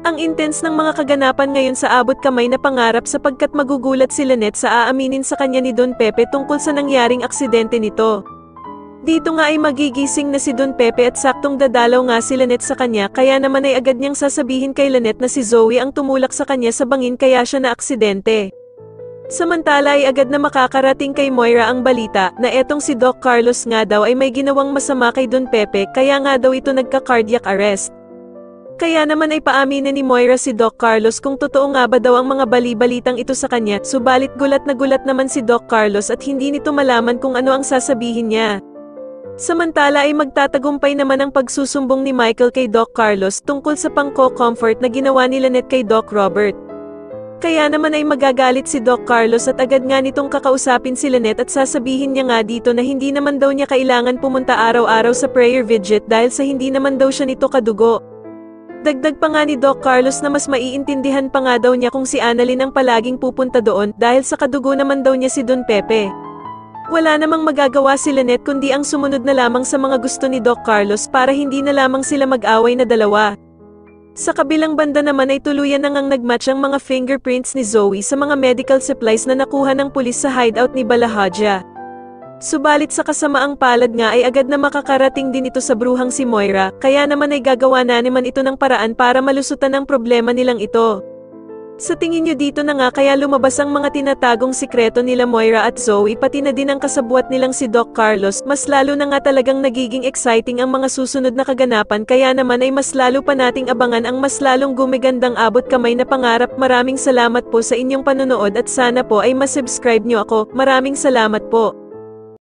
Ang intense ng mga kaganapan ngayon sa abot kamay na pangarap sapagkat magugulat si Lynette sa aaminin sa kanya ni Don Pepe tungkol sa nangyaring aksidente nito. Dito nga ay magigising na si Don Pepe at saktong dadalaw nga si Lynette sa kanya kaya naman ay agad niyang sasabihin kay Lynette na si Zoe ang tumulak sa kanya sa bangin kaya siya na aksidente. Samantala ay agad na makakarating kay Moira ang balita na etong si Doc Carlos nga daw ay may ginawang masama kay Don Pepe kaya nga daw ito nagka-cardiac arrest. Kaya naman ay paaminin ni Moira si Doc Carlos kung totoo nga ba daw ang mga bali-balitang ito sa kanya, subalit gulat na gulat naman si Doc Carlos at hindi nito malaman kung ano ang sasabihin niya. Samantala ay magtatagumpay naman ang pagsusumbong ni Michael kay Doc Carlos tungkol sa pangko-comfort na ginawa ni Lynette kay Doc Robert. Kaya naman ay magagalit si Doc Carlos at agad nga nitong kakausapin si Lynette at sasabihin niya nga dito na hindi naman daw niya kailangan pumunta araw-araw sa prayer vigil dahil sa hindi naman daw siya nito kadugo. Dagdag pa nga ni Doc Carlos na mas maiintindihan pa nga daw niya kung si Annalyn ang palaging pupunta doon dahil sa kadugo naman daw niya si Don Pepe. Wala namang magagawa si Lynette kundi ang sumunod na lamang sa mga gusto ni Doc Carlos para hindi na lamang sila mag-away na dalawa. Sa kabilang banda naman ay tuluyan na ngang nagmatch ang mga fingerprints ni Zoe sa mga medical supplies na nakuha ng pulis sa hideout ni Balahaja. Subalit sa kasamaang palad nga ay agad na makakarating din ito sa bruhang si Moira, kaya naman ay gagawa na naman ito ng paraan para malusutan ang problema nilang ito. Sa tingin nyo dito na nga kaya lumabas ang mga tinatagong sikreto nila Moira at Zoe pati na din ang kasabwat nilang si Doc Carlos, mas lalo na nga talagang nagiging exciting ang mga susunod na kaganapan kaya naman ay mas lalo pa nating abangan ang mas lalong gumigandang abot kamay na pangarap. Maraming salamat po sa inyong panonood at sana po ay masubscribe nyo ako. Maraming salamat po.